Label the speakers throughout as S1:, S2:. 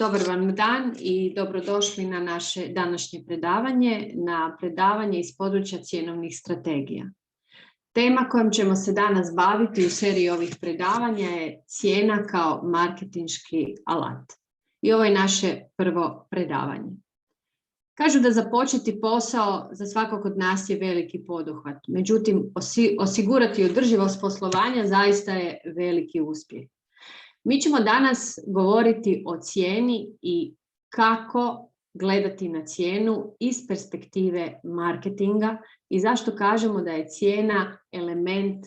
S1: Dobar vam dan i dobrodošli na naše današnje predavanje, na predavanje iz područja cjenovnih strategija. Tema kojom ćemo se danas baviti u seriji ovih predavanja je cijena kao marketinški alat. I ovo je naše prvo predavanje. Kažu da započeti posao za svakog od nas je veliki poduhvat, međutim osigurati održivost poslovanja zaista je veliki uspjeh. Mi ćemo danas govoriti o cijeni i kako gledati na cijenu iz perspektive marketinga i zašto kažemo da je cijena element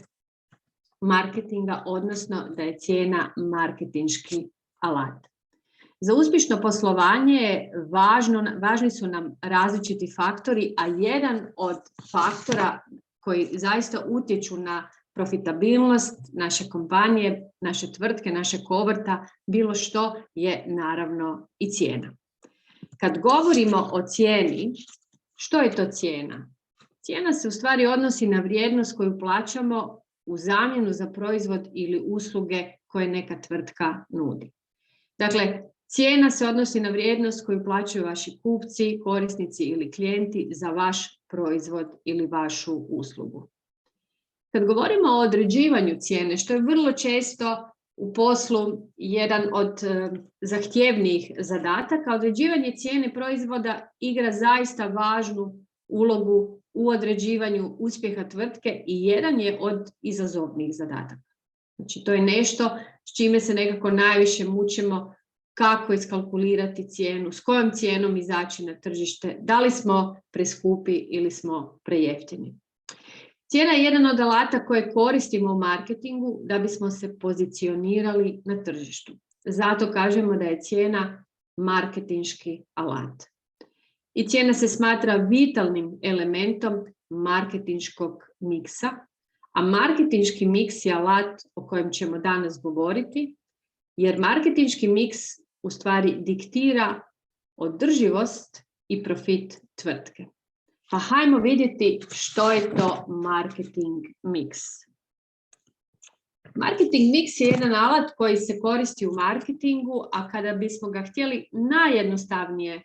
S1: marketinga, odnosno da je cijena marketinški alat. Za uspješno poslovanje važni su nam različiti faktori, a jedan od faktora koji zaista utječu na profitabilnost naše kompanije, naše tvrtke, našeg obrta, bilo što je naravno i cijena. Kad govorimo o cijeni, što je to cijena? Cijena se u stvari odnosi na vrijednost koju plaćamo u zamjenu za proizvod ili usluge koje neka tvrtka nudi. Dakle, cijena se odnosi na vrijednost koju plaćaju vaši kupci, korisnici ili klijenti za vaš proizvod ili vašu uslugu. Kad govorimo o određivanju cijene, što je vrlo često u poslu jedan od zahtjevnijih zadataka, određivanje cijene proizvoda igra zaista važnu ulogu u određivanju uspjeha tvrtke i jedan je od izazovnijih zadataka. Znači, to je nešto s čime se nekako najviše mučimo, kako iskalkulirati cijenu, s kojom cijenom izaći na tržište, da li smo preskupi ili smo prejeftini. Cijena je jedan od alata koje koristimo u marketingu da bismo se pozicionirali na tržištu. Zato kažemo da je cijena marketinški alat. I cijena se smatra vitalnim elementom marketinškog miksa, a marketinški miks je alat o kojem ćemo danas govoriti, jer marketinški miks u stvari diktira održivost i profit tvrtke. Pa hajmo vidjeti što je to marketing mix. Marketing mix je jedan alat koji se koristi u marketingu, a kada bismo ga htjeli najjednostavnije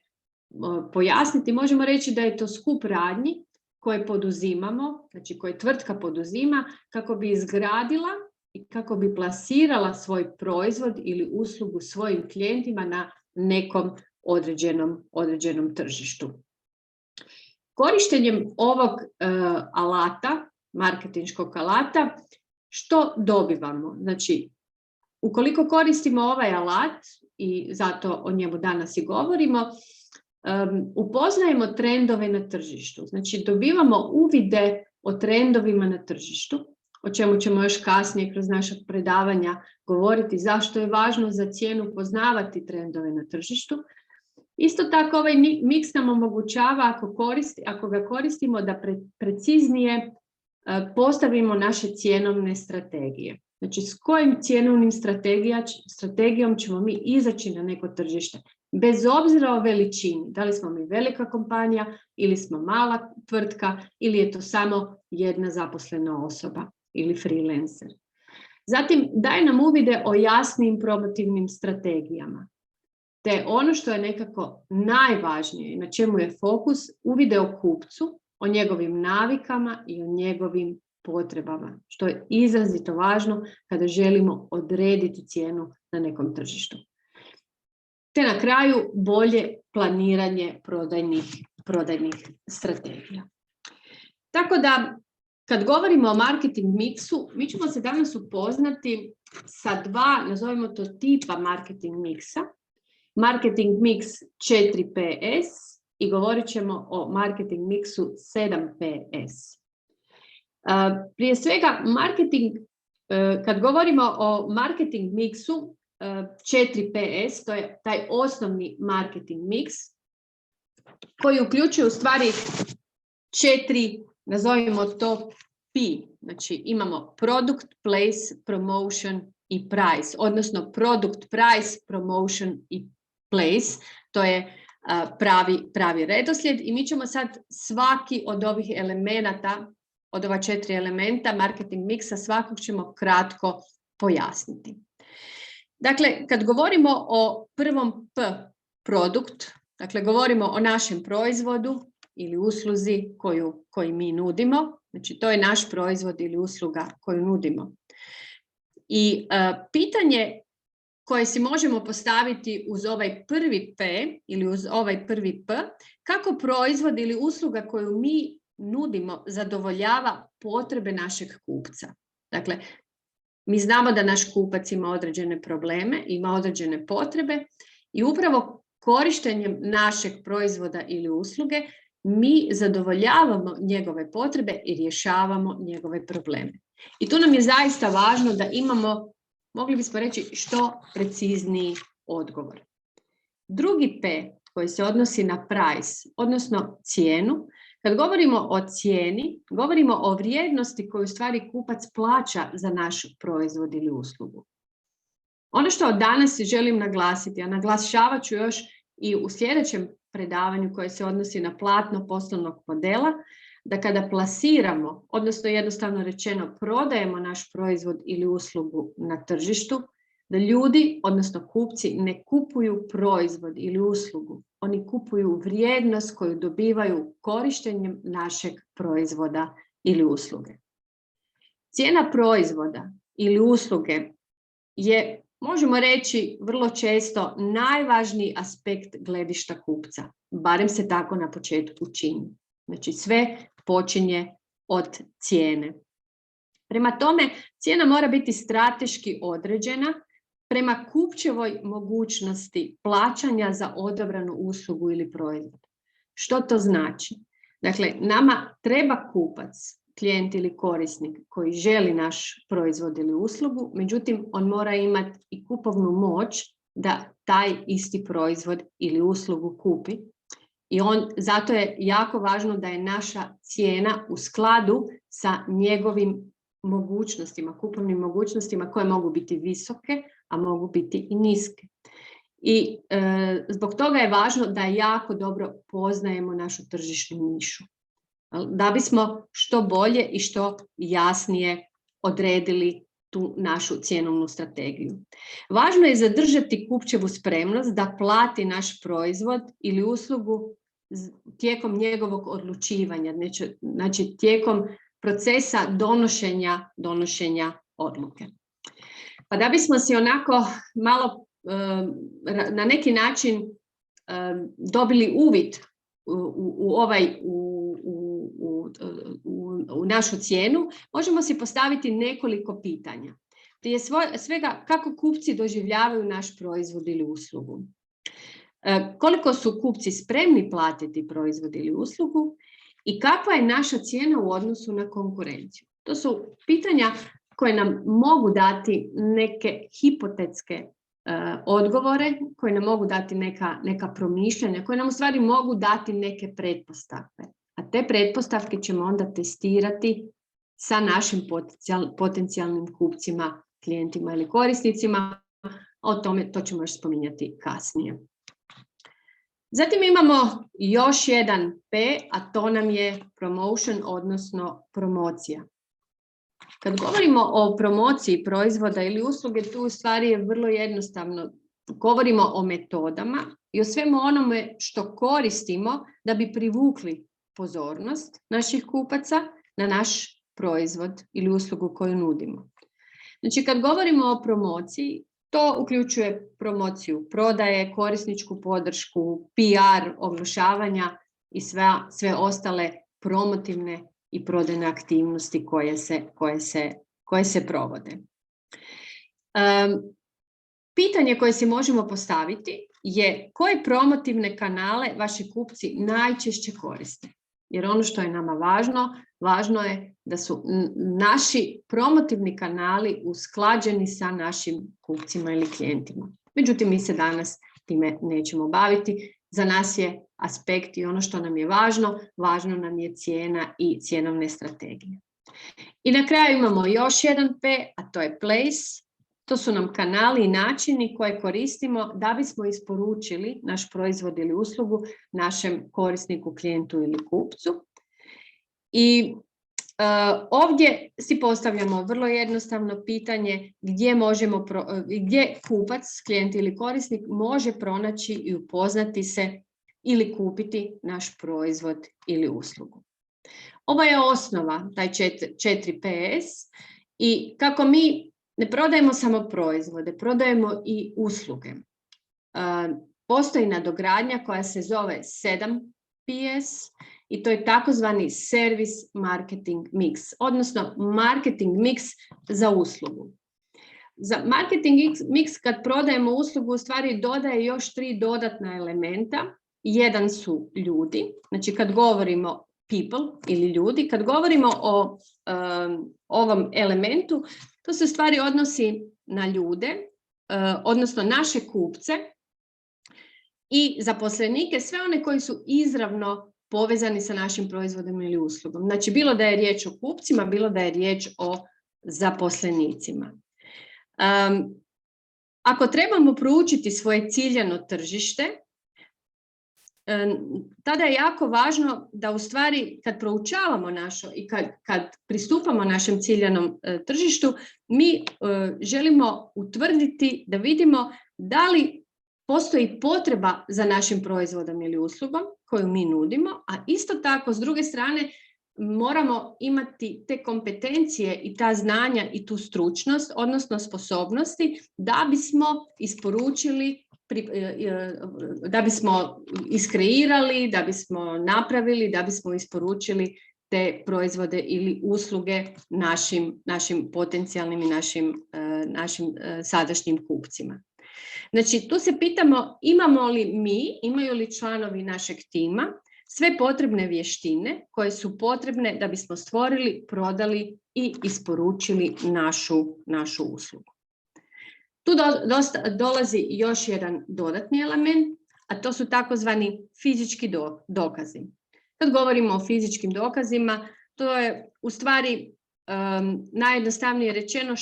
S1: pojasniti, možemo reći da je to skup radnji koje poduzimamo, znači koje tvrtka poduzima kako bi izgradila i kako bi plasirala svoj proizvod ili uslugu svojim klijentima na nekom određenom tržištu. Korištenjem ovog alata, marketinškog alata, što dobivamo? Znači, ukoliko koristimo ovaj alat, i zato o njemu danas i govorimo, upoznajemo trendove na tržištu. Znači, dobivamo uvide o trendovima na tržištu, o čemu ćemo još kasnije kroz naša predavanja govoriti, zašto je važno za cijenu poznavati trendove na tržištu. Isto tako ovaj miks nam omogućava, ako ga koristimo, da preciznije postavimo naše cjenovne strategije. Znači, s kojim cjenovnim strategijom ćemo mi izaći na neko tržište, bez obzira o veličini, da li smo mi velika kompanija ili smo mala tvrtka ili je to samo jedna zaposlena osoba ili freelancer. Zatim, daje nam uvide o jasnim promotivnim strategijama. Te ono što je nekako najvažnije, na čemu je fokus, uvide o kupcu, o njegovim navikama i o njegovim potrebama, što je izrazito važno kada želimo odrediti cijenu na nekom tržištu. Te na kraju bolje planiranje prodajnih strategija. Tako da, kad govorimo o marketing miksu, mi ćemo se danas upoznati sa dva, nazovimo to, tipa marketing miksa. Marketing mix 4PS i govorit ćemo o marketing miksu 7PS. Prije svega, kad govorimo o marketing miksu 4PS, to je taj osnovni marketing miks koji uključuje u stvari 4, nazovimo to P. Znači imamo product, place, promotion i price, odnosno product, price, promotion i place, to je pravi redoslijed i mi ćemo sad svaki od ovih elemenata, od ova 4 elementa marketing miksa, svakog ćemo kratko pojasniti. Dakle, kad govorimo o prvom P, produkt, dakle govorimo o našem proizvodu ili usluzi koju mi nudimo, znači to je naš proizvod ili usluga koju nudimo. I pitanje koje si možemo postaviti uz ovaj prvi P ili uz ovaj prvi P, kako proizvod ili usluga koju mi nudimo zadovoljava potrebe našeg kupca. Dakle, mi znamo da naš kupac ima određene probleme, ima određene potrebe i upravo korištenjem našeg proizvoda ili usluge mi zadovoljavamo njegove potrebe i rješavamo njegove probleme. I tu nam je zaista važno da imamo, mogli bismo reći, što precizniji odgovor. Drugi P koji se odnosi na price, odnosno cijenu. Kad govorimo o cijeni, govorimo o vrijednosti koju u stvari kupac plaća za naš proizvod ili uslugu. Ono što danas želim naglasiti, a naglašavat ću još i u sljedećem predavanju koje se odnosi na platno poslovnog modela, da kada plasiramo, odnosno jednostavno rečeno prodajemo naš proizvod ili uslugu na tržištu, da ljudi, odnosno kupci, ne kupuju proizvod ili uslugu, oni kupuju vrijednost koju dobivaju korištenjem našeg proizvoda ili usluge. Cijena proizvoda ili usluge je, možemo reći, vrlo često najvažniji aspekt gledišta kupca, barem se tako na početku čini. Znači sve počinje od cijene. Prema tome, cijena mora biti strateški određena prema kupčevoj mogućnosti plaćanja za odabranu uslugu ili proizvod. Što to znači? Dakle, nama treba kupac, klijent ili korisnik koji želi naš proizvod ili uslugu, međutim, on mora imati i kupovnu moć da taj isti proizvod ili uslugu kupi. I zato je jako važno da je naša cijena u skladu sa njegovim mogućnostima, kupovnim mogućnostima koje mogu biti visoke, a mogu biti i niske. I zbog toga je važno da jako dobro poznajemo našu tržišnu nišu, da bismo što bolje i što jasnije odredili tu našu cjenovnu strategiju. Važno je zadržati kupčevu spremnost da plati naš proizvod ili uslugu tijekom njegovog odlučivanja, znači tijekom procesa donošenja odluke. Pa da bismo si onako malo na neki način dobili uvid u našu cijenu, možemo si postaviti nekoliko pitanja. Prije svega, kako kupci doživljavaju naš proizvod ili uslugu? Koliko su kupci spremni platiti proizvod ili uslugu? I kakva je naša cijena u odnosu na konkurenciju? To su pitanja koje nam mogu dati neke hipotetske odgovore, koje nam mogu dati neka promišljanja, koje nam u stvari mogu dati neke pretpostavke. A te pretpostavke ćemo onda testirati sa našim potencijalnim kupcima, klijentima ili korisnicima. O tome to ćemo još spominjati kasnije. Zatim imamo još jedan P, a to nam je promotion, odnosno promocija. Kad govorimo o promociji proizvoda ili usluge, tu u stvari je vrlo jednostavno. Govorimo o metodama i o svemu onome što koristimo da bi privukli pozornost naših kupaca na naš proizvod ili uslugu koju nudimo. Znači, kad govorimo o promociji, to uključuje promociju prodaje, korisničku podršku, PR, oglašavanja i sve ostale promotivne i prodajne aktivnosti koje se provode. Pitanje koje si možemo postaviti je koje promotivne kanale vaši kupci najčešće koriste. Jer ono što je nama važno je da su naši promotivni kanali usklađeni sa našim kupcima ili klijentima. Međutim, mi se danas time nećemo baviti. Za nas je aspekt i ono što nam je važno nam je cijena i cjenovne strategije. I na kraju imamo još jedan P, a to je place. To su nam kanali i načini koje koristimo da bismo isporučili naš proizvod ili uslugu našem korisniku, klijentu ili kupcu. I Ovdje si postavljamo vrlo jednostavno pitanje gdje kupac, klijent ili korisnik može pronaći i upoznati se ili kupiti naš proizvod ili uslugu. Ovo je osnova, taj 4PS, i kako mi ne prodajemo samo proizvode, prodajemo i usluge. Postoji nadogradnja koja se zove 7PS i to je takozvani service marketing mix, odnosno marketing mix za uslugu. Za marketing mix kad prodajemo uslugu u stvari dodaje još 3 dodatna elementa. Jedan su ljudi, znači kad govorimo people ili ljudi, kad govorimo o ovom elementu, to se u stvari odnosi na ljude, odnosno naše kupce i zaposlenike, sve one koji su izravno povezani sa našim proizvodom ili uslugom. Znači, bilo da je riječ o kupcima, bilo da je riječ o zaposlenicima. Ako trebamo proučiti svoje ciljano tržište, tada je jako važno da u stvari kad proučavamo i kad pristupamo našem ciljanom tržištu, mi želimo utvrditi da vidimo da li postoji potreba za našim proizvodom ili uslugom koju mi nudimo, a isto tako s druge strane moramo imati te kompetencije i ta znanja i tu stručnost, odnosno sposobnosti da bismo isporučili, da bismo iskreirali, da bismo napravili, da bismo isporučili te proizvode ili usluge našim potencijalnim i našim sadašnjim kupcima. Znači, tu se pitamo imaju li članovi našeg tima sve potrebne vještine koje su potrebne da bismo stvorili, prodali i isporučili našu uslugu. Tu dolazi još jedan dodatni element, a to su takozvani fizički dokazi. Kad govorimo o fizičkim dokazima, to je u stvari najjednostavnije rečeno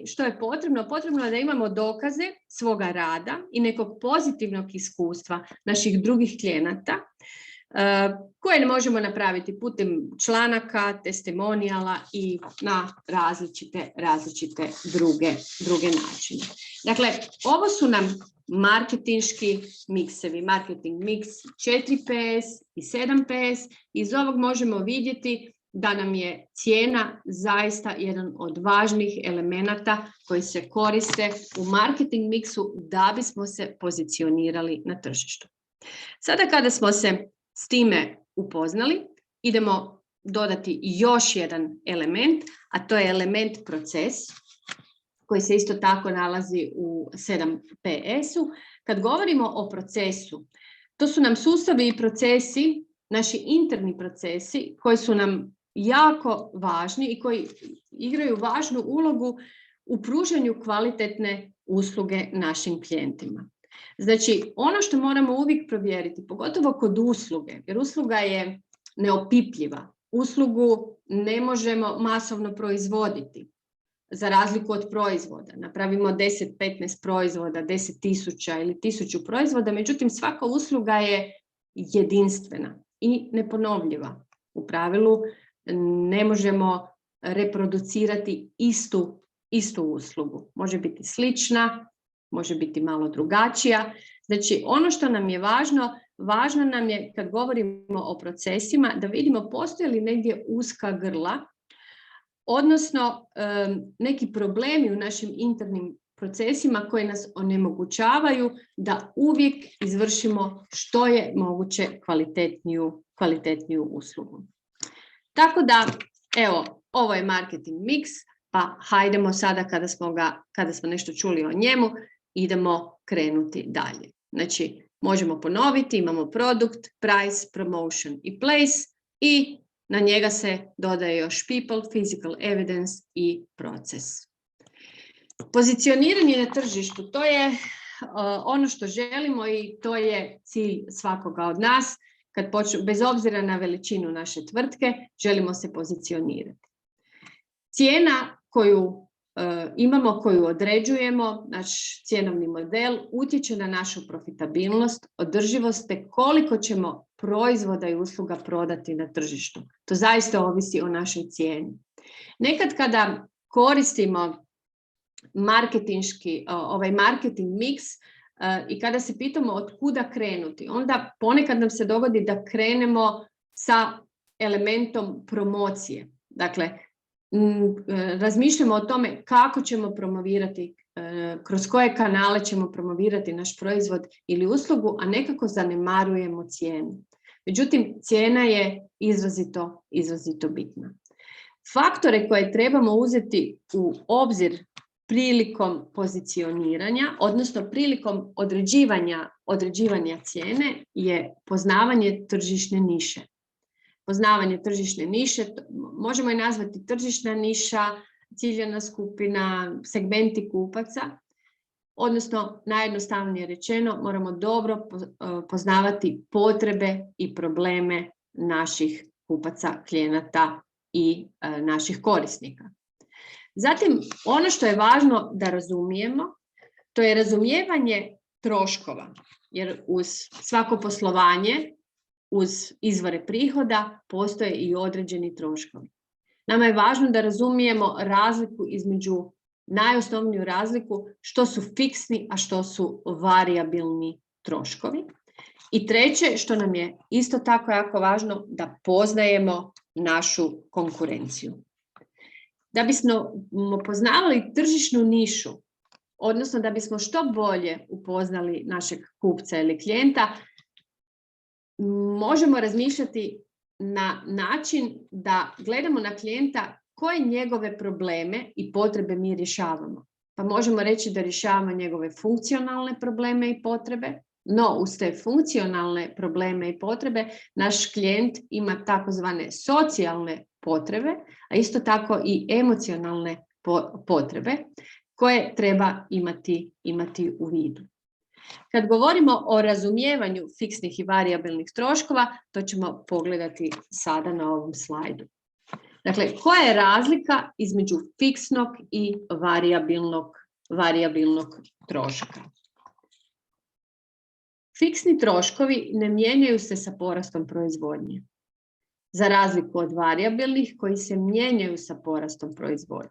S1: što je potrebno. Potrebno je da imamo dokaze svoga rada i nekog pozitivnog iskustva naših drugih klijenata koje možemo napraviti putem članaka, testimonijala i na različite druge načine. Dakle, ovo su nam marketinški miksevi, marketing mix 4PS i 7PS. Iz ovog možemo vidjeti da nam je cijena zaista jedan od važnih elemenata koji se koriste u marketing miksu da bismo se pozicionirali na tržištu. Sada kada smo se s time upoznali, idemo dodati još jedan element, a to je element proces, koji se isto tako nalazi u 7PS-u. Kad govorimo o procesu, to su nam sustavi i procesi, naši interni procesi koji su nam jako važni i koji igraju važnu ulogu u pružanju kvalitetne usluge našim klijentima. Znači, ono što moramo uvijek provjeriti, pogotovo kod usluge, jer usluga je neopipljiva. Uslugu ne možemo masovno proizvoditi, za razliku od proizvoda. Napravimo 10-15 proizvoda, 10.000 ili 1000 proizvoda, međutim svaka usluga je jedinstvena i neponovljiva. U pravilu ne možemo reproducirati istu uslugu. Može biti slična, može biti malo drugačija. Znači, ono što nam je važno nam je kad govorimo o procesima da vidimo postoje li negdje uska grla, odnosno neki problemi u našim internim procesima koji nas onemogućavaju da uvijek izvršimo što je moguće kvalitetniju uslugu. Tako da, evo, ovo je marketing mix, pa hajdemo sada kada smo nešto čuli o njemu, idemo krenuti dalje. Znači, možemo ponoviti, imamo produkt, price, promotion i place i na njega se dodaje još people, physical evidence i proces. Pozicioniranje na tržištu, to je ono što želimo i to je cilj svakoga od nas. Bez obzira na veličinu naše tvrtke, želimo se pozicionirati. Cijena koju imamo, koju određujemo, naš cjenovni model, utječe na našu profitabilnost, održivost te koliko ćemo proizvoda i usluga prodati na tržištu. To zaista ovisi o našoj cijeni. Nekad kada koristimo marketing mix i kada se pitamo od kuda krenuti, onda ponekad nam se dogodi da krenemo sa elementom promocije. Dakle, razmišljamo o tome kako ćemo promovirati, kroz koje kanale ćemo promovirati naš proizvod ili uslugu, a nekako zanemarujemo cijenu. Međutim, cijena je izrazito bitna. Faktore koje trebamo uzeti u obzir prilikom pozicioniranja, odnosno prilikom određivanja cijene, je poznavanje tržišne niše. Poznavanje tržišne niše, možemo je nazvati tržišna niša, ciljana skupina, segmenti kupaca, odnosno najjednostavnije rečeno moramo dobro poznavati potrebe i probleme naših kupaca, klijenata i naših korisnika. Zatim, ono što je važno da razumijemo, to je razumijevanje troškova, jer uz svako poslovanje, uz izvore prihoda, postoje i određeni troškovi. Nama je važno da razumijemo razliku između, najosnovniju razliku, što su fiksni, a što su varijabilni troškovi. I treće, što nam je isto tako jako važno, da poznajemo našu konkurenciju. Da bismo poznavali tržišnu nišu, odnosno da bismo što bolje upoznali našeg kupca ili klijenta, možemo razmišljati na način da gledamo na klijenta koje njegove probleme i potrebe mi rješavamo. Pa možemo reći da rješavamo njegove funkcionalne probleme i potrebe, no uz te funkcionalne probleme i potrebe naš klijent ima takozvane socijalne potrebe, a isto tako i emocionalne potrebe koje treba imati u vidu. Kad govorimo o razumijevanju fiksnih i varijabilnih troškova, to ćemo pogledati sada na ovom slajdu. Dakle, koja je razlika između fiksnog i varijabilnog troška? Fiksni troškovi ne mijenjaju se sa porastom proizvodnje, za razliku od varijabilnih koji se mijenjaju sa porastom proizvodnje.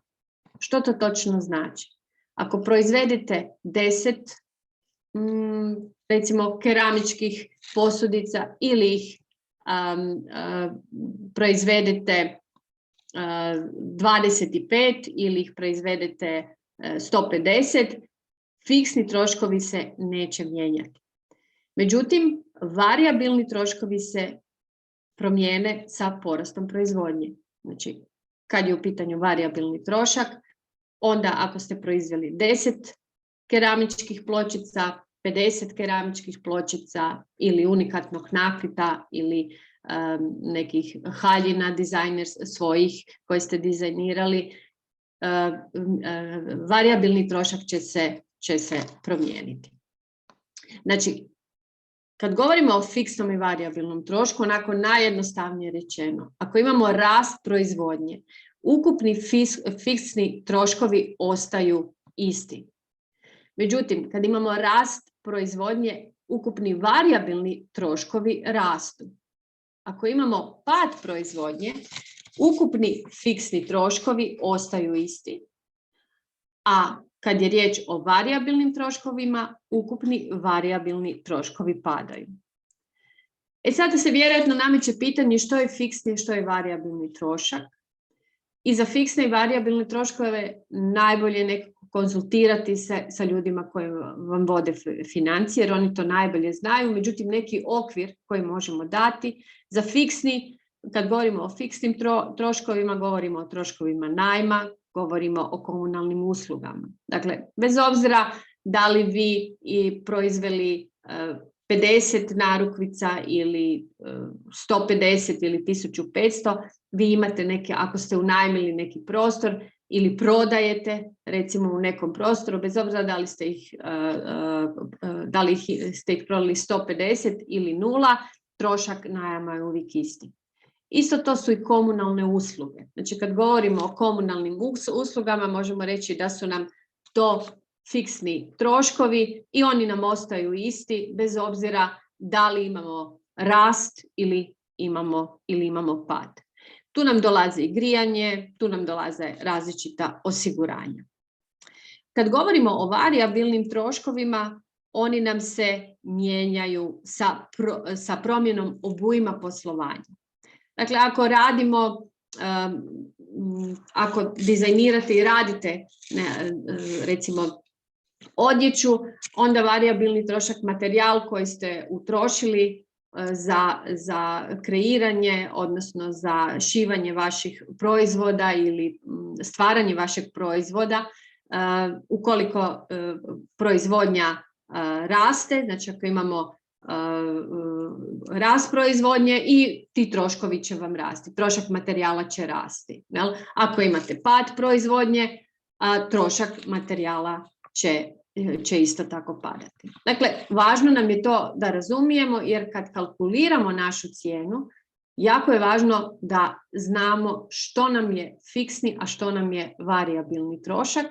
S1: Što to točno znači? Ako proizvedete 10 recimo keramičkih posudica ili ih proizvedete 25 ili ih proizvedete 150, fiksni troškovi se neće mijenjati. Međutim, varijabilni troškovi se promijene sa porastom proizvodnje. Znači, kad je u pitanju varijabilni trošak, onda ako ste proizveli 10 keramičkih pločica, 50 keramičkih pločica ili unikatnog nakita ili nekih haljina svojih koje ste dizajnirali, varijabilni trošak će se promijeniti. Znači, kad govorimo o fiksnom i varijabilnom trošku, onako najjednostavnije rečeno, ako imamo rast proizvodnje, ukupni fiksni troškovi ostaju isti. Međutim, kad imamo rast proizvodnje, ukupni varijabilni troškovi rastu. Ako imamo pad proizvodnje, ukupni fiksni troškovi ostaju isti, a kad je riječ o varijabilnim troškovima, ukupni varijabilni troškovi padaju. Sada se vjerojatno nameće pitanje što je fiksni i što je varijabilni trošak. I za fiksne i varijabilne troškove najbolje nekako konzultirati se sa ljudima koji vam vode financije, jer oni to najbolje znaju. Međutim, neki okvir koji možemo dati za fiksni, kad govorimo o fiksnim troškovima, govorimo o troškovima najma, govorimo o komunalnim uslugama. Dakle, bez obzira da li vi proizveli 50 narukvica ili 150 ili 1500, vi imate neke, ako ste unajmili neki prostor ili prodajete recimo u nekom prostoru, bez obzira da li ste ih prodali 150 ili 0, trošak najma je uvijek isti. Isto to su i komunalne usluge. Znači kad govorimo o komunalnim uslugama možemo reći da su nam to fiksni troškovi i oni nam ostaju isti bez obzira da li imamo rast ili imamo pad. Tu nam dolazi i grijanje, tu nam dolaze različita osiguranja. Kad govorimo o varijabilnim troškovima, oni nam se mijenjaju sa promjenom obujma poslovanja. Dakle, ako radimo, ako dizajnirate i radite, recimo, odjeću, onda varijabilni trošak materijal koji ste utrošili za kreiranje, odnosno za šivanje vaših proizvoda ili stvaranje vašeg proizvoda, ukoliko proizvodnja raste, znači ako imamo rast proizvodnje i ti troškovi će vam rasti, trošak materijala će rasti. Jel? Ako imate pad proizvodnje, trošak materijala će isto tako padati. Dakle, važno nam je to da razumijemo, jer kad kalkuliramo našu cijenu, jako je važno da znamo što nam je fiksni, a što nam je varijabilni trošak,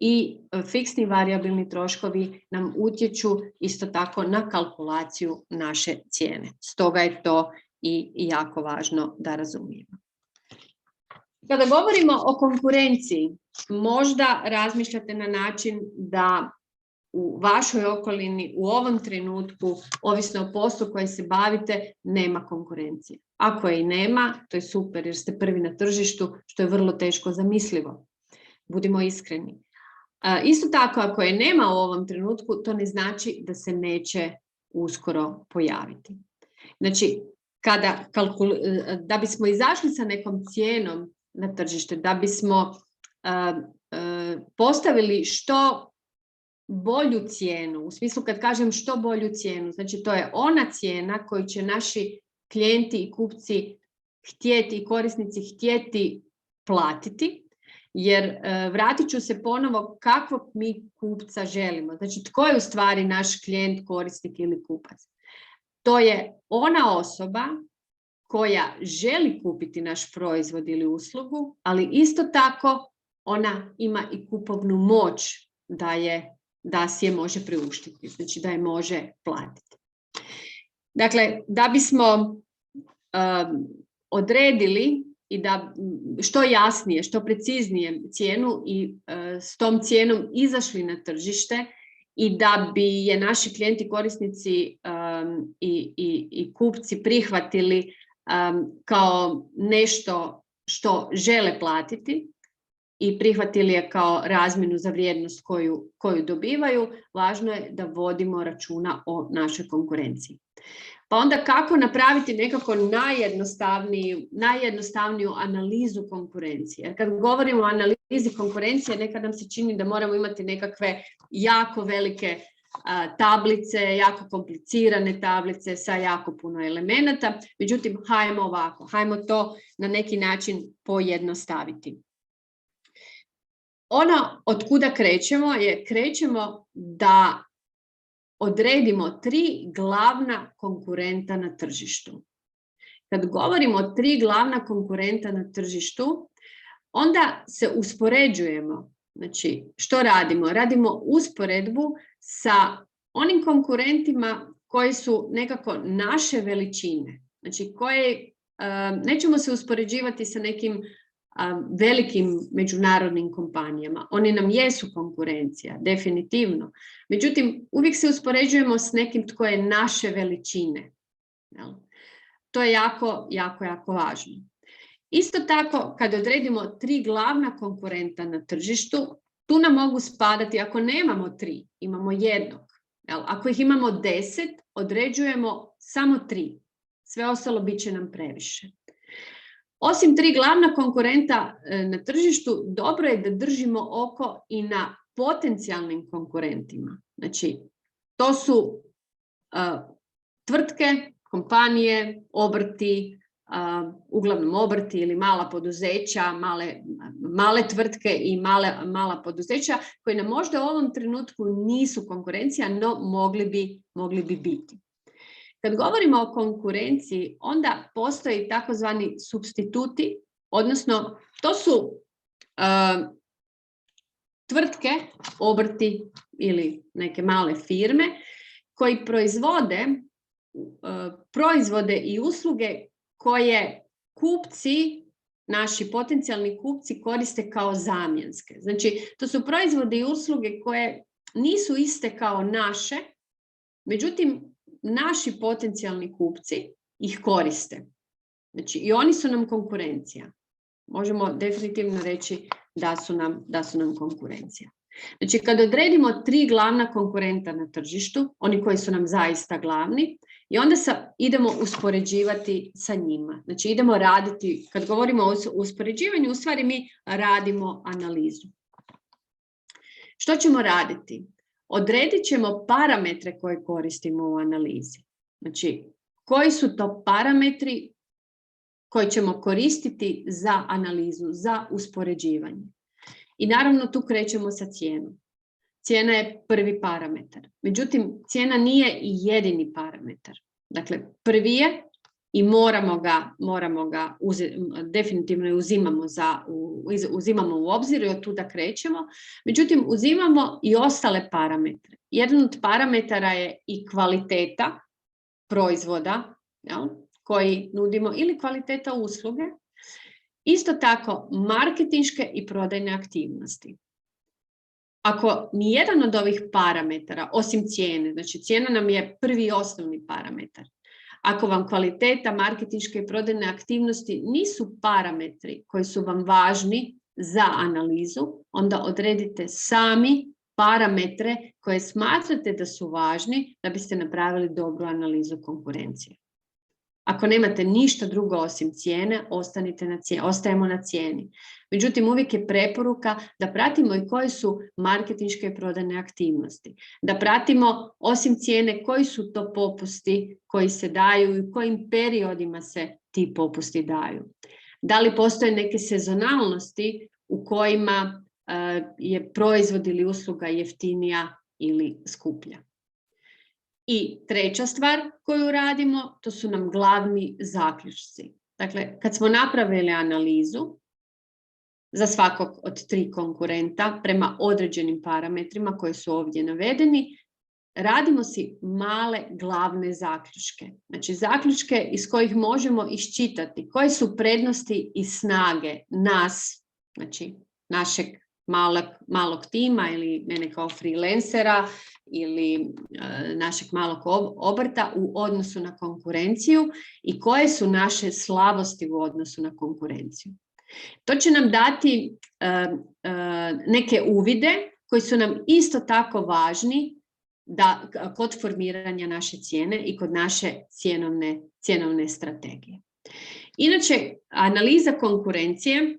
S1: i fiksni varijabilni troškovi nam utječu isto tako na kalkulaciju naše cijene. Stoga je to i jako važno da razumijemo. Kada govorimo o konkurenciji, možda razmišljate na način da u vašoj okolini u ovom trenutku, ovisno o poslu koji se bavite, nema konkurencije. Ako je i nema, to je super jer ste prvi na tržištu, što je vrlo teško zamislivo. Budimo iskreni. Isto tako, ako je nema u ovom trenutku, to ne znači da se neće uskoro pojaviti. Znači, da bismo izašli sa nekom cijenom na tržište, da bismo postavili što bolju cijenu, u smislu kad kažem što bolju cijenu, znači to je ona cijena koju će naši klijenti i kupci htjeti i korisnici htjeti platiti, jer vratit ću se ponovo kakvog mi kupca želimo. Znači, tko je u stvari naš klijent, korisnik ili kupac? To je ona osoba koja želi kupiti naš proizvod ili uslugu, ali isto tako ona ima i kupovnu moć da si je može priuštiti, znači da je može platiti. Dakle, da bismo odredili i da što jasnije, što preciznije cijenu i s tom cijenom izašli na tržište i da bi je naši klijenti, korisnici i kupci prihvatili kao nešto što žele platiti i prihvatili je kao razmjenu za vrijednost koju dobivaju, važno je da vodimo računa o našoj konkurenciji. Pa onda kako napraviti nekako najjednostavniju analizu konkurencije? Jer kad govorimo o analizi konkurencije, nekad nam se čini da moramo imati nekakve jako velike tablice, jako komplicirane tablice sa jako puno elemenata. Međutim, hajmo ovako, hajmo to na neki način pojednostaviti. Ono od kuda krećemo da odredimo 3 glavna konkurenta na tržištu. Kad govorimo o 3 glavna konkurenta na tržištu, onda se uspoređujemo. Znači, što radimo? Radimo usporedbu sa onim konkurentima koji su nekako naše veličine. Znači, nećemo se uspoređivati sa nekim velikim međunarodnim kompanijama. Oni nam jesu konkurencija, definitivno. Međutim, uvijek se uspoređujemo s nekim tko je naše veličine. To je jako važno. Isto tako, kad odredimo 3 glavna konkurenta na tržištu, tu nam mogu spadati, ako nemamo 3, imamo jednog. Ako ih imamo 10, određujemo samo 3. Sve ostalo bit će nam previše. Osim 3 glavna konkurenta na tržištu, dobro je da držimo oko i na potencijalnim konkurentima. Znači, to su tvrtke, kompanije, obrti, uglavnom obrti ili mala poduzeća, male tvrtke i mala poduzeća koji nam možda u ovom trenutku nisu konkurencija, no mogli bi biti. Kad govorimo o konkurenciji, onda postoji takozvani supstituti, odnosno to su tvrtke, obrti ili neke male firme koji proizvode proizvode i usluge koje kupci, naši potencijalni kupci koriste kao zamjenske. Znači, to su proizvode i usluge koje nisu iste kao naše, međutim, naši potencijalni kupci ih koriste. Znači, i oni su nam konkurencija. Možemo definitivno reći da su nam konkurencija. Znači, kad odredimo 3 glavna konkurenta na tržištu, oni koji su nam zaista glavni, i onda idemo uspoređivati sa njima. Znači, idemo raditi, kad govorimo o uspoređivanju, u stvari mi radimo analizu. Što ćemo raditi? Odredit ćemo parametre koje koristimo u analizi. Znači, koji su to parametri koje ćemo koristiti za analizu, za uspoređivanje. I naravno tu krećemo sa cijenom. Cijena je prvi parametar. Međutim, cijena nije i jedini parametar. Dakle, prvi je i moramo ga definitivno uzimamo u obzir i od tuda krećemo. Međutim, uzimamo i ostale parametre. Jedan od parametara je i kvaliteta proizvoda, koji nudimo, ili kvaliteta usluge. Isto tako, marketinške i prodajne aktivnosti. Ako nijedan od ovih parametara, osim cijene, znači cijena nam je prvi i osnovni parametar, ako vam kvaliteta, marketinške i prodajne aktivnosti nisu parametri koji su vam važni za analizu, onda odredite sami parametre koje smatrate da su važni da biste napravili dobru analizu konkurencije. Ako nemate ništa drugo osim cijene, ostajemo na cijeni. Međutim, uvijek je preporuka da pratimo i koje su marketinške i prodajne aktivnosti. Da pratimo, osim cijene, koji su to popusti koji se daju i u kojim periodima se ti popusti daju. Da li postoje neke sezonalnosti u kojima je proizvod ili usluga jeftinija ili skuplja. I treća stvar koju radimo, to su nam glavni zaključci. Dakle, kad smo napravili analizu za svakog od 3 konkurenta prema određenim parametrima koji su ovdje navedeni, radimo si male glavne zaključke. Znači, zaključke iz kojih možemo iščitati koje su prednosti i snage nas, znači našeg malog tima ili mene kao freelancera ili našeg malog obrta u odnosu na konkurenciju i koje su naše slabosti u odnosu na konkurenciju. To će nam dati neke uvide koji su nam isto tako važni kod formiranja naše cijene i kod naše cjenovne strategije. Inače, analiza konkurencije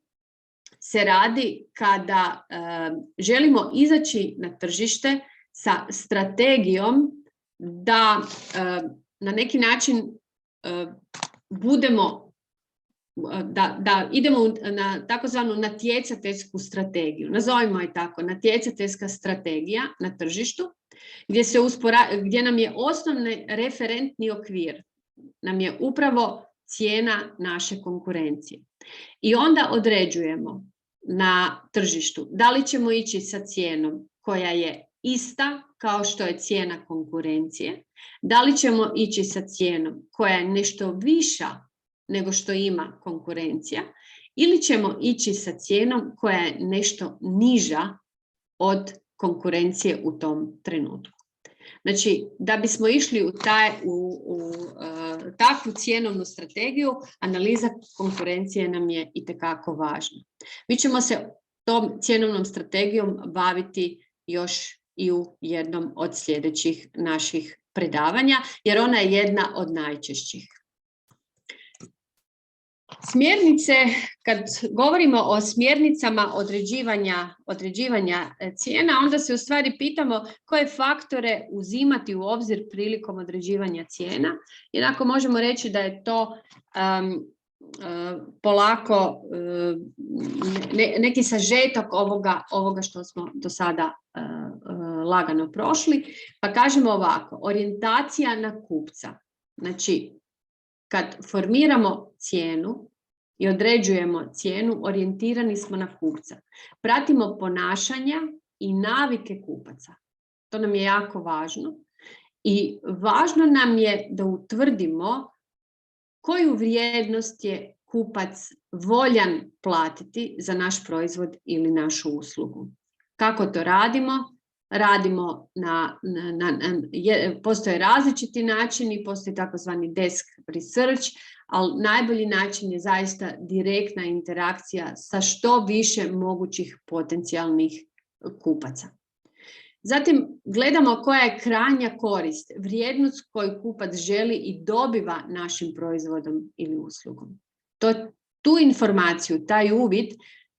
S1: se radi kada želimo izaći na tržište sa strategijom da na neki način da idemo na takozvanu natjecateljsku strategiju. Nazovimo je tako, natjecateljska strategija na tržištu, gdje nam je osnovni referentni okvir, nam je upravo cijena naše konkurencije. I onda određujemo na tržištu da li ćemo ići sa cijenom koja je ista kao što je cijena konkurencije, da li ćemo ići sa cijenom koja je nešto viša nego što ima konkurencija, ili ćemo ići sa cijenom koja je nešto niža od konkurencije u tom trenutku. Znači, da bismo išli u takvu cjenovnu strategiju, analiza konkurencije nam je itekako važna. Mi ćemo se tom cjenovnom strategijom baviti još i u jednom od sljedećih naših predavanja, jer ona je jedna od najčešćih. Smjernice, kad govorimo o smjernicama određivanja cijena, onda se u stvari pitamo koje faktore uzimati u obzir prilikom određivanja cijena. Jednako možemo reći da je to polako neki sažetak ovoga što smo do sada lagano prošli. Pa kažemo ovako, orijentacija na kupca. Znači, kad formiramo cijenu i određujemo cijenu, orijentirani smo na kupca. Pratimo ponašanja i navike kupaca. To nam je jako važno. I važno nam je da utvrdimo koju vrijednost je kupac voljan platiti za naš proizvod ili našu uslugu. Kako to radimo? Radimo postoje različiti načini, postoji takozvani desk research, ali najbolji način je zaista direktna interakcija sa što više mogućih potencijalnih kupaca. Zatim gledamo koja je krajnja korist, vrijednost koju kupac želi i dobiva našim proizvodom ili uslugom. Tu informaciju, taj uvid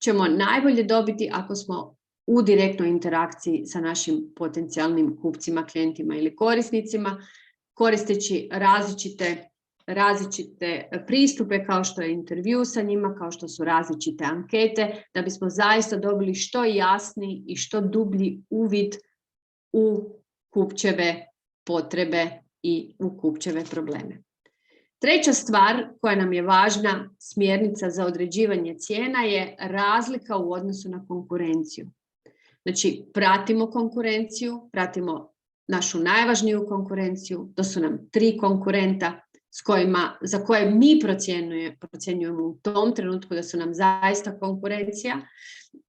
S1: ćemo najbolje dobiti ako smo u direktnoj interakciji sa našim potencijalnim kupcima, klijentima ili korisnicima, koristeći različite pristupe kao što je intervju sa njima, kao što su različite ankete, da bismo zaista dobili što jasniji i što dublji uvid u kupčeve potrebe i u kupčeve probleme. Treća stvar koja nam je važna, smjernica za određivanje cijena, je razlika u odnosu na konkurenciju. Znači, pratimo konkurenciju, pratimo našu najvažniju konkurenciju, to su nam 3 konkurenta za koje mi procjenjujemo u tom trenutku da su nam zaista konkurencija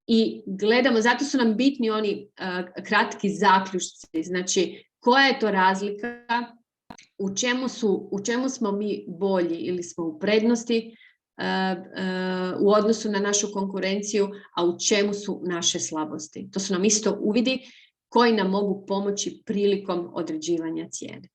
S1: i gledamo, zato su nam bitni oni kratki zaključci, znači koja je to razlika, u čemu smo mi bolji ili smo u prednosti u odnosu na našu konkurenciju, a u čemu su naše slabosti. To su nam isto uvidi koji nam mogu pomoći prilikom određivanja cijene.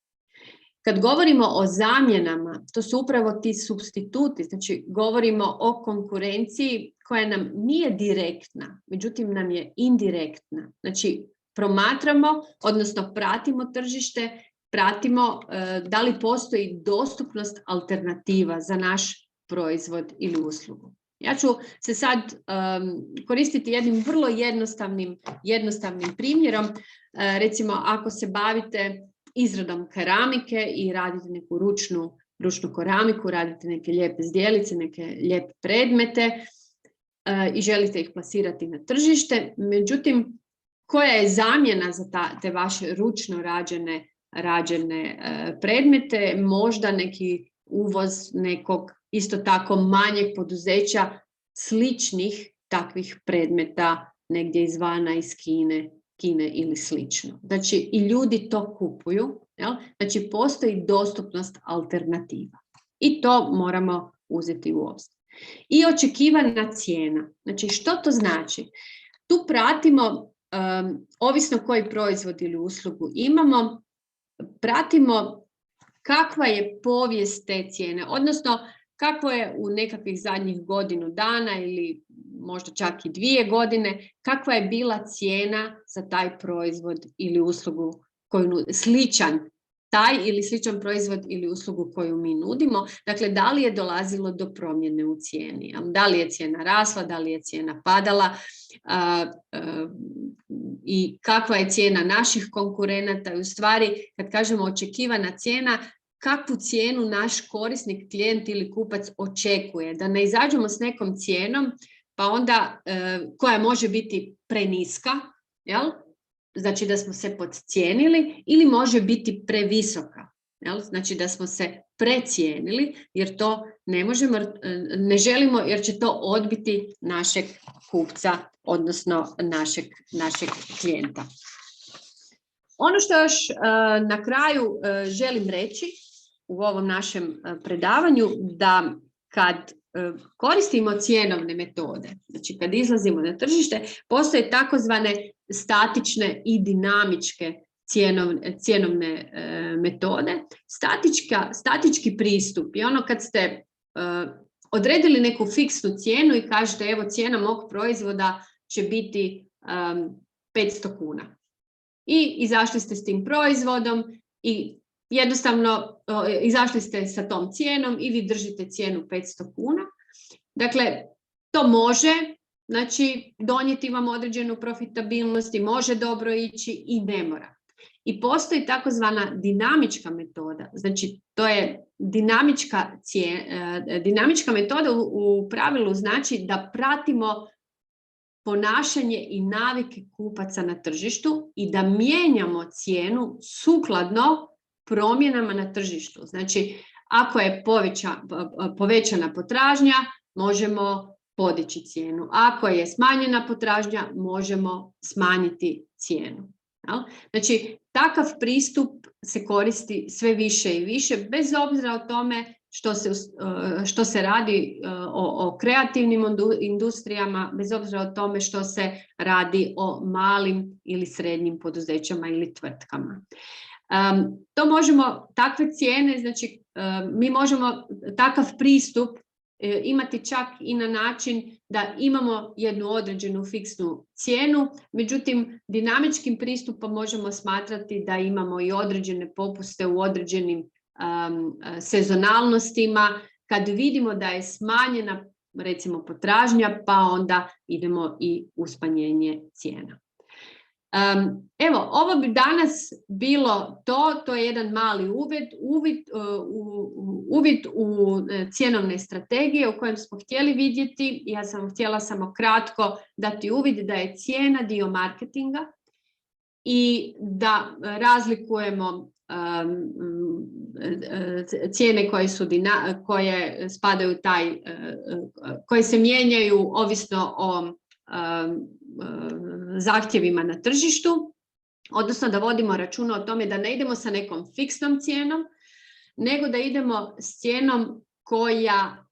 S1: Kad govorimo o zamjenama, to su upravo ti supstituti, znači govorimo o konkurenciji koja nam nije direktna, međutim nam je indirektna. Znači promatramo, odnosno pratimo tržište, pratimo da li postoji dostupnost alternativa za naš proizvod ili uslugu. Ja ću se sad koristiti jednim vrlo jednostavnim primjerom. Recimo, ako se bavite izradom keramike i radite neku ručnu keramiku, radite neke lijepe zdjelice, neke lijepe predmete i želite ih plasirati na tržište. Međutim, koja je zamjena za te vaše ručno rađene predmete? Možda neki uvoz nekog isto tako manjeg poduzeća sličnih takvih predmeta negdje izvana, iz Kine ili slično. Znači i ljudi to kupuju, jel? Znači postoji dostupnost alternativa i to moramo uzeti u obzir. I očekivana cijena. Znači što to znači? Tu pratimo, ovisno koji proizvod ili uslugu imamo, pratimo kakva je povijest te cijene, odnosno kako je u nekakvih zadnjih godinu dana ili možda čak i 2 godine, kakva je bila cijena za taj proizvod ili uslugu sličan proizvod ili uslugu koju mi nudimo. Dakle, da li je dolazilo do promjene u cijeni, da li je cijena rasla, da li je cijena padala i kakva je cijena naših konkurenata. I u stvari, kad kažemo očekivana cijena, kakvu cijenu naš korisnik, klijent ili kupac očekuje. Da ne izađemo s nekom cijenom, pa onda koja može biti preniska, jel? Znači da smo se podcijenili, ili može biti previsoka, jel? Znači da smo se precijenili, jer to ne želimo, jer će to odbiti našeg kupca, odnosno našeg klijenta. Ono što još na kraju želim reći u ovom našem predavanju, da kad koristimo cjenovne metode, znači kad izlazimo na tržište, postoje takozvane statične i dinamičke cjenovne metode. Statički pristup je ono kad ste odredili neku fiksnu cijenu i kažete evo cijena mog proizvoda će biti 500 kuna. I izašli ste s tim proizvodom i jednostavno izašli ste sa tom cijenom i vi držite cijenu 500 kuna. Dakle, to može donijeti vam određenu profitabilnost i može dobro ići i ne mora. I postoji takozvana dinamička metoda. Znači, to je dinamička metoda u pravilu znači da pratimo ponašanje i navike kupaca na tržištu i da mijenjamo cijenu sukladno promjenama na tržištu. Znači, ako je povećana potražnja, možemo podići cijenu. Ako je smanjena potražnja, možemo smanjiti cijenu. Znači, takav pristup se koristi sve više i više, bez obzira o tome što se radi o kreativnim industrijama, bez obzira o tome što se radi o malim ili srednjim poduzećima ili tvrtkama. To možemo, takve cijene, znači mi možemo takav pristup imati čak i na način da imamo jednu određenu fiksnu cijenu, međutim dinamičkim pristupom možemo smatrati da imamo i određene popuste u određenim sezonalnostima, kad vidimo da je smanjena recimo potražnja, pa onda idemo i u smanjenje cijena. Evo, ovo bi danas bilo to je jedan mali uvid u cjenovne strategije u kojem smo htjeli vidjeti. Ja sam htjela samo kratko dati uvid da je cijena dio marketinga i da razlikujemo cijene koje spadaju koje se mijenjaju ovisno o zahtjevima na tržištu, odnosno da vodimo računa o tome da ne idemo sa nekom fiksnom cijenom, nego da idemo s cijenom koja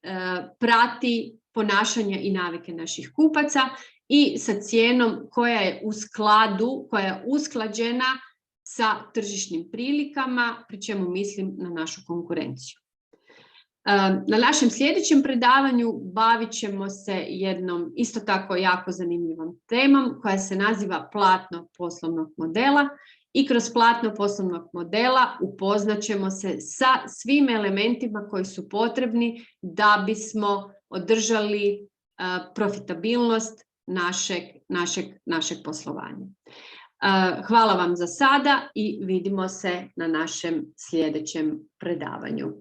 S1: prati ponašanja i navike naših kupaca i sa cijenom koja je u skladu, koja je usklađena sa tržišnim prilikama, pri čemu mislim na našu konkurenciju. Na našem sljedećem predavanju bavit ćemo se jednom isto tako jako zanimljivom temom koja se naziva platno poslovnog modela i kroz platno poslovnog modela upoznat ćemo se sa svim elementima koji su potrebni da bismo održali profitabilnost našeg poslovanja. Hvala vam za sada i vidimo se na našem sljedećem predavanju.